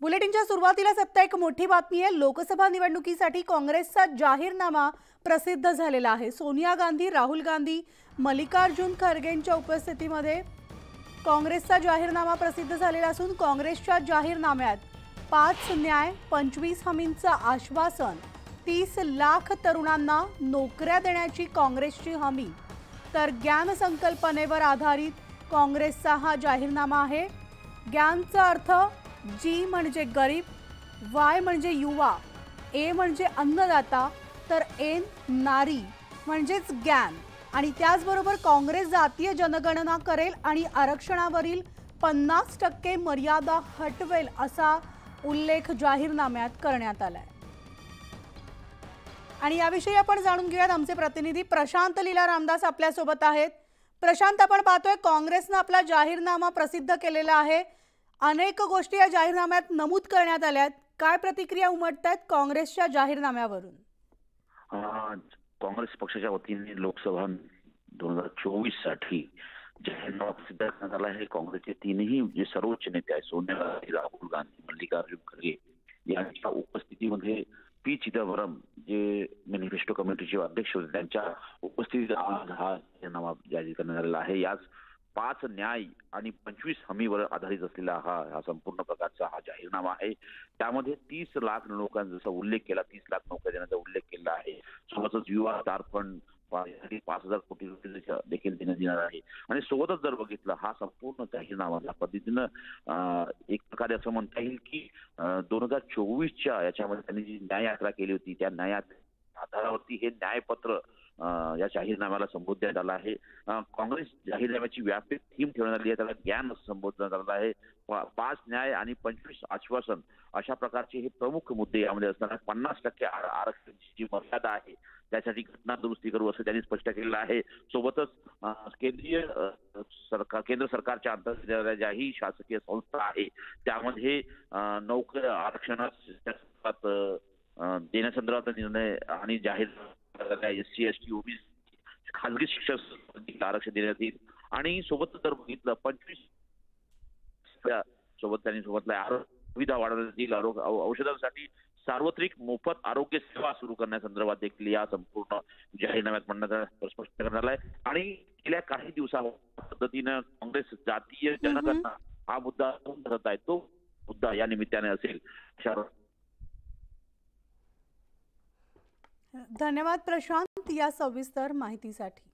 बुलेटिनच्या सुरुवातीलाच आता एक मोठी बातमी आहे। लोकसभा निवडणुकीसाठी काँग्रेसचा जाहीरनामा प्रसिद्ध झालेला आहे। सोनिया गांधी, राहुल गांधी, मल्लिकार्जुन खरगेंच्या उपस्थितीमध्ये काँग्रेसचा जाहीरनामा प्रसिद्ध झालेला असून काँग्रेसच्या जाहीरनाम्यात 5 न्याय 25 हमींचं आश्वासन, 30 लाख तरुणांना नोकऱ्या देण्याची काँग्रेसची हमी, तर ज्ञान संकल्पनेवर आधारित काँग्रेसचा हा जाहीरनामा आहे। ज्ञानचा अर्थ जी म्हणजे गरीब, वाय म्हणजे युवा, ए म्हणजे अन्नदाता, तर एन नारी म्हणजेच ज्ञान। आणि त्याचबरोबर काँग्रेस जातीय जनगणना करेल आणि आरक्षणावरील 50% मर्यादा हटवेल असा उल्लेख जाहीरनाम्यात करण्यात आलाय। आणि याविषयी आपण जाणून घेऊयात। आमचे प्रतिनिधी प्रशांत लीला रामदास आपल्या सोबत आहेत। प्रशांत, आपण पाहतोय काँग्रेसने आपला जाहीरनामा प्रसिद्ध केलेला आहे। अनेक गोष्टी या जाहीरनाम्यात नमूद करण्यात आल्यात। काय प्रतिक्रिया उमटतात काँग्रेसच्या जाहीरनाम्यावरून? काँग्रेस पक्षाच्या वतीने लोकसभा 2024 साठी जाहीरनामा प्रसिद्ध करण्यात आला आहे। काँग्रेसचे तीनही जे सर्वोच्च नेते आहेत, सोनिया गांधी, राहुल गांधी, मल्लिकार्जुन खरगे यांच्या उपस्थितीमध्ये पी चिदंबरम जे मॅनिफेस्टो कमिटीचे अध्यक्ष होते, त्यांच्या उपस्थितीत आज हा जाहीरनामा जारी करण्यात आलेला आहे। याच 5 न्याय आणि 25 हमीवर आधारित असलेला हा संपूर्ण प्रकारचा हा जाहीरनामा आहे। त्यामध्ये 30 लाख लोकांचा जसा उल्लेख केला, 30 लाख नोकऱ्या देण्याचा उल्लेख केला आहे। सोबतच युवा दारपण 5,000 कोटी रुपये देखील देण्यात येणार आहे। आणि सोबतच जर बघितलं हा संपूर्ण जाहीरनामा त्या पद्धतीनं एक प्रकारे असं म्हणता येईल की 2024च्या याच्यामध्ये त्यांनी जी न्याय यात्रा केली होती, त्या न्याय आधारावरती हे न्यायपत्र या जाहीरनाम्याला संबोधण्यात आलं आहे। काँग्रेस जाहीरनाम्याची व्यापक थीम ठेवण्यात आली आहे, त्याला ज्ञान संबोधण्यात आलं आहे। 5 न्याय आणि 25 आश्वासन अशा प्रकारचे हे प्रमुख मुद्दे यामध्ये असणार आहे। 50% आरक्षणाची जी मर्यादा आहे त्यासाठी घटना दुरुस्ती करू असं त्यांनी स्पष्ट केलेलं आहे। सोबतच केंद्र सरकारच्या अंतर्गत ज्याही शासकीय संस्था आहे त्यामध्ये नोकरी आरक्षणात देण्यासंदर्भात निर्णय आणि जाहीर SC, ST, OBC खासगी शिक्षक आरक्षण देण्यात येईल। आणि सोबतच जर बघितलं 25 सोबत त्यांनी सुविधा वाढवण्यात येईल। औषधांसाठी सार्वत्रिक मोफत आरोग्य सेवा सुरू करण्यासंदर्भात देखील या संपूर्ण जाहीरनाम्यात स्पष्ट करण्यात आलाय। आणि गेल्या काही दिवसांच्या पद्धतीनं काँग्रेस जातीय जनगणना हा मुद्दा धरत आहे, तो मुद्दा या निमित्ताने असेल। धन्यवाद प्रशांत या सविस्तर माहितीसाठी।